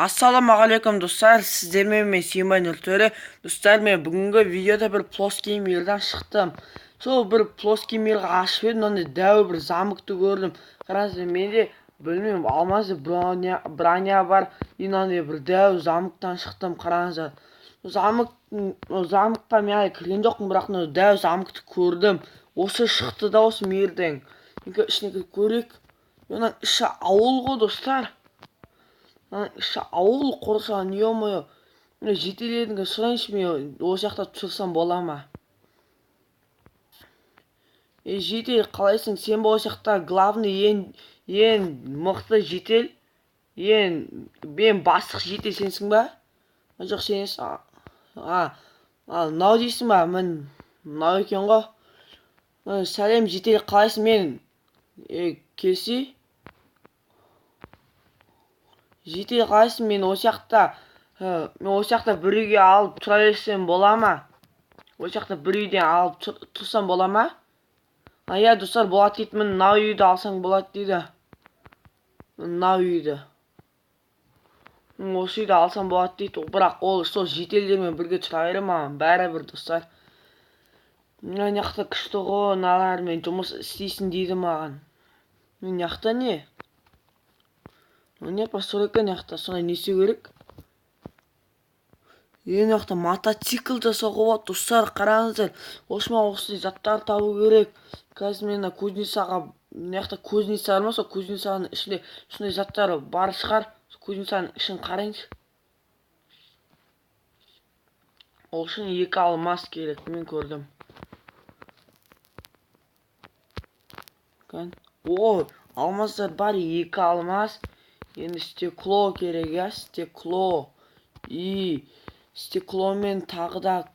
Ассалаумағалейкум достар, сіздермен мен Симбай Нұртөре. Достар, мен бүгінгі видеода бір плоский мирдан шықтым. Сол бір плоский мирға ашып едім, онда дәу бір замокты көрдім. Қараңыздар, менде білмеймін, алмазды броня бар, мынандай бір дәу замоктан шықтым. Қараңыздар, замокқа мен әлі кірген жоқпын, бірақ дәу замокты көрдім. Осы шықты да осы мирден. Ішіне көрейік. Оның іші ауыл ғой достар. Іші ауыл қоршаған, ё-моё. Міне жетелердің сұрайыншы, мен осы жақта тұрсам бола ма? Жетел, қалайсың? Сен бұл жақта главный ең мықты жетел? Мен бастық жетел сенсің ба? Жоқ, сенесің. Мынау дейсің ба? Мынау екен ғой. Сәлем жетел, қалайсың? Мен келсей? Жетел, қалайсың? Мен осы жақта бір үйге алып тұра берсем бола ма? Осы жақта бір үйден алып тұрсам бола ма? Иә достар, болады дейді. Мынау үйді алсаң болады дейді. Мынау үйді. Осы үйді алсам болады дейді. Бірақ ол сол жетелдермен бірге тұра бере ма? Бәрібір достар. Мына жақта күшті ғой, мыналармен жұмыс істейсің дейді маған. Мына жақта не? Не постройка жақта, сондай не істеу керек? Мына жақта мотоцикл жасауға болады достар, қараңыздар. Осы заттар табу керек. Қазір мен кузницаға, мына жақта кузница бар ма? Сол кузницаның ішінде сондай заттар бар шығар. Кузницаның ішін қарайыншы. Ол үшін 2 алмас керек, мен көрдім. О, алмастар бар, 2 алмас. Енді стекло керек, я, стекло. Стекломен тағы да...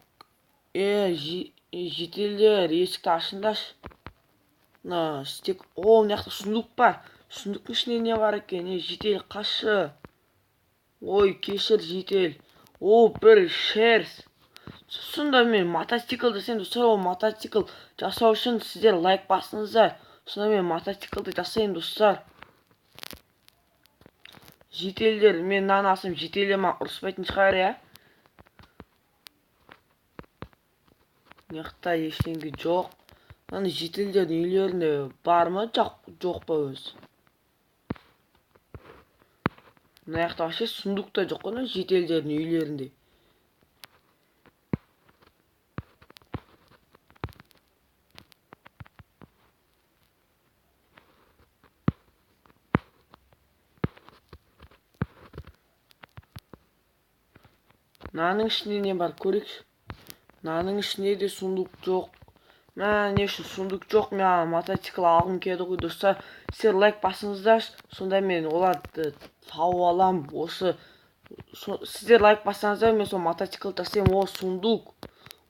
жетелдер, есікті ашыңдашы. О, мына жақта сундук бар. Сундуктың ішінде не бар екен? Жетел, қашы. Ой, кешір жетел. О, бір шерс. Сонда мен мотоциклді, сен достар, ол мотоцикл жасау үшін сіздер лайк басыңыздар. Сонда мен мотоциклді жасайын достар. Жетелдер, мен мынаны алсам жетелдер ма ұрыспайтын шығар, я? Мына ештеңе жоқ. Мына жетелдердің үйлерінде бар ма? Жоқ па өзі? Мына жақта вообще сундук та жоқ қой, жетелдердің үйлерінде. Мынаның ішінде не бар, көрейікші. Мынаның ішінде де сундук жоқ. Не үшін сундук жоқ? Мен мотоцикл алғым келді ғой достар. Сіздер лайк басыңыздар, сонда мен оларды тауып алам. Сіздер лайк бассаңыздар, мен сол мотоцикл тастайым. О, сундук.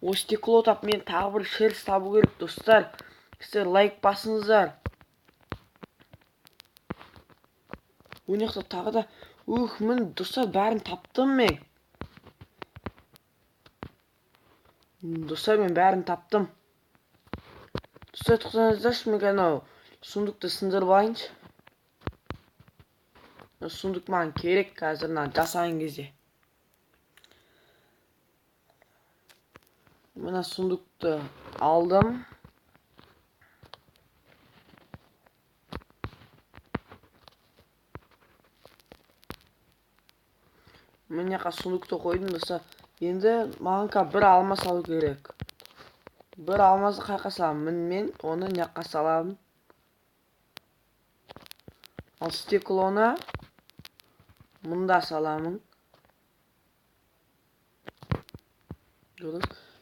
О, стекло тап, мен тағы бір шерс табу керек достар. Сіздер лайк басыңыздар. Өнеқта тағы да... Мін достар, бәрін таптым мен. Достар, мен бәрін таптым. Достар, тоқтаңыздаршы, мен анау сундукты сындырып алайыншы. Сундук маған керек қазір жасаған кезде. Мына сундукты алдым. Мен жаққа сундукты қойдым достар. Енді маған бір алмас алу керек. Бір алмазды қайқа саламын? Мен оны жаққа саламын. Ал стеклоны мұнда саламын.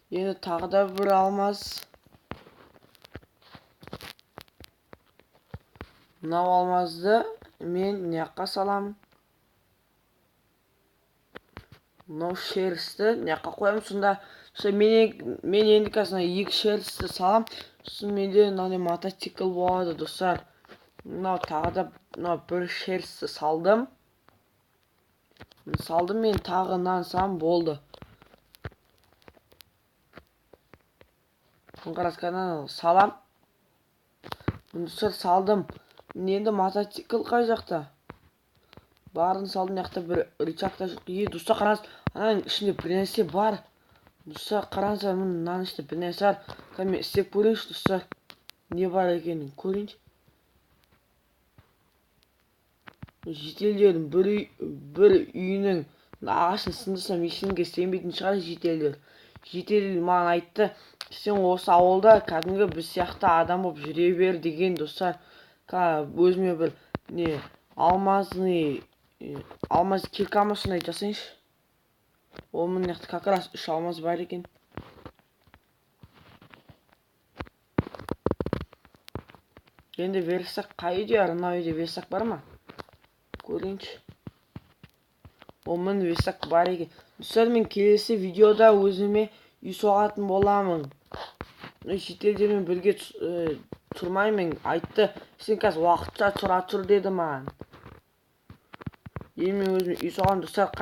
Енді тағы да бір алмаз. Мынау алмазды мен жаққа саламын. Мынау шерсті жаққа қоямын. Сонда мен енді қазір 2 шерсті салам. Сосын менде мынандай мотоцикл болады достар. Мынау тағы да бір шерсті салдым. Мен тағы салам, болды. Қарасқанан салам. Достар, салдым. Енді мотоцикл қай жақта? барын салдым, мына жақта бір рычаг та жоқ. Достар қараңыз, ананың ішінде бір нәрсе бар. Достар қараңыздар, мынаның ішінде бір нәрсе бар. Мен істеп көрейінші достар. Не бар екенін көрейінші. Жетелдердің бір үйінің ағашын сындырсам ештеңеге істемейтін шығар жетелдер. Жетел маған айтты, сен осы ауылда кәдімгі біз сияқты адам болып жүре бер деген достар. Өзіме бір не алмаз киркамасындай жасайыншы. Ол мына жақта как раз 3 алмаз бар екен. Енді версак қай үйде? Ана үйде версак бар ма? Көрейінші. Оның версак бар екен. Достар, мен келесі видеода өзіме үй соғатын боламын. Шетелдермен бірге тұрмаймын. Айтты, сен қазір уақытша тұра тұр деді маған. Енді мен өзіме үй соғамын. Достар,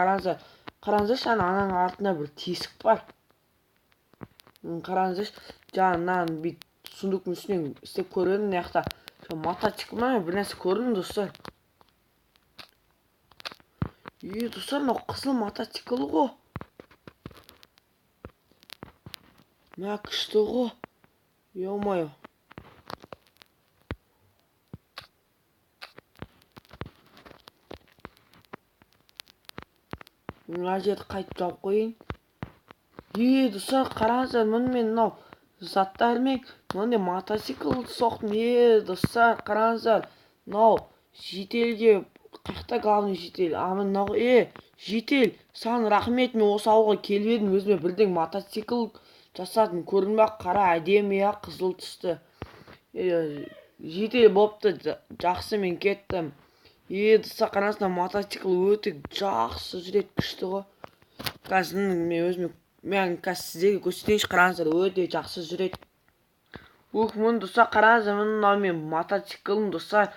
қараңыздаршы, ананың артында бір тесік бар. Қараңыздаршы, жаңағынан бүйтіп сундуктың үстінен істеп көрдім. Мына жақта мотоцикл ма бір нәрсе көрдім достар. Достар, мынау қызыл мотоцикл ғой. Мә күшті ғой. Ё-моё. Мына жерді қайтып жауып қойын. Достар, қараңыздар, мен мынау заттармен мынандай мотоцикл соқтым. Достар, қараңыздар, мынау жетелге қақта главный жетел. Мынау жетел, саған рахмет, мен осы ауылға келіп едім, өзіме бірден мотоцикл жасадым. Көрдің бе, қара әдемі, қызыл түсті. Жетел болыпты, жақсы, мен кеттім. Достар, қараңыздар, мотоцикл өте жақсы жүреді, күшті ғой. Қазір мен сіздерге көрсетейінші, қараңыздар, өте жақсы жүреді. Мұны достар, қараңыздар, мынау мен мотоциклым достар.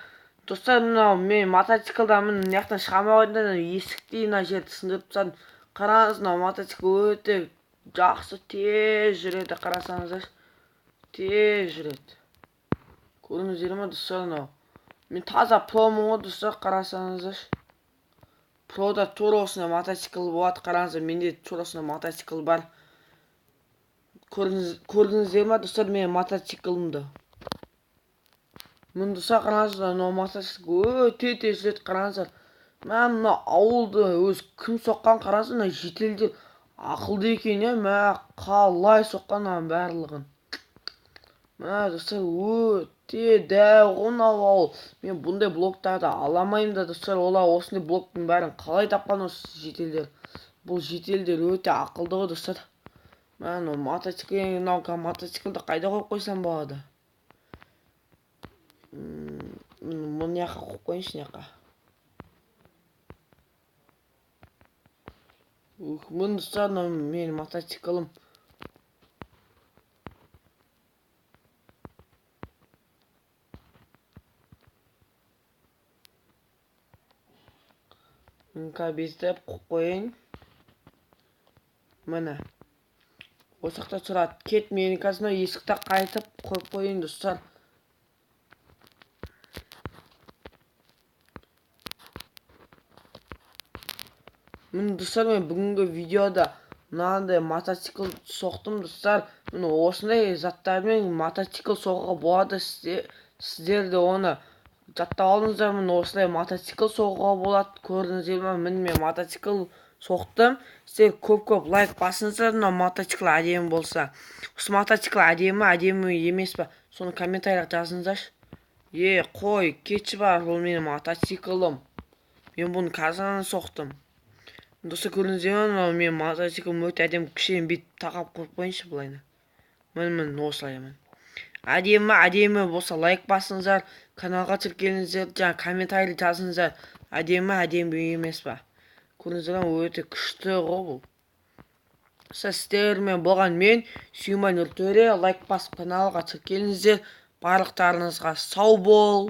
Достар, мынау мен мотоциклда мына жақтан шығамай қойдым, есікті мына жерді сындырып тастадым. Қараңыз, мынау мотоцикл өте жақсы тез жүреді, қарасаңыздар. Тез жүреді. Көрдіңіздер ме достар, мынау? Мен таза промын ғой достар, қарасаңыздар. Прода тура осындай мотоцикл болады. Қараңыздар, менде тура осындай мотоцикл бар. Көрдіңіздер ме достар, менің мотоциклымды? Мына достар, қараңыздар, мына мотоцикл өте тез жүреді, қараңыздар. Мен мына ауылды өз кім соққан, қараңыздар, мына жетелдер ақылды екен, мә қалай соққан барлығын. Мә достар, өте дәу мынау ауыл. Мен бұндай блоктарды аламаймын да достар. Олар осындай блоктың бәрін қалай тапқан осы жетелдер? Бұл жетелдер өте ақылды ғой достар. Мен мотоциклді қайда қойып қойсам болады? Мұны яққа қойып қойыншы, яққа. Мұны достар, менің мотоциклым. Бездеп қойып қойын. Міне. Осы жақта тұрады. Кет, мені қазір есікті қайтып қойып қойын достар. Міне достар, мен бүгінгі видеода мынандай мотоцикл соқтым достар. Міне осындай заттармен мотоцикл соғуға болады. Сіздер де оны жаттап алыңыздар. Міне осылай мотоцикл соғуға болады. Көрдіңіздер ме? Міне мен мотоцикл соқтым. Сіздер көп лайк басыңыздар, мына мотоцикл әдемі болса. Осы мотоцикл әдемі емес па? Соны комментарияға жазыңыздаршы. Қой, кетші бар, бұл менің мотоциклым. Мен бұны қазір соқтым. Достар, көрдіңіздер ме? Мен мотоциклым өте әдемі, кішкене бүйтіп тақап қойып қойыншы былайына. Міне осылай. Әдемі болса лайк басыңыздар, каналға тіркеліңіздер, жаңа комментарий жазыңыздар. Әдемі емес па? Көрдіңіздер ме? Өте күшті ғой бұл. Сіздермен болған мен Сүймай Нұртөре. Лайк басып каналға тіркеліңіздер. Барлықтарыңызға сау бол.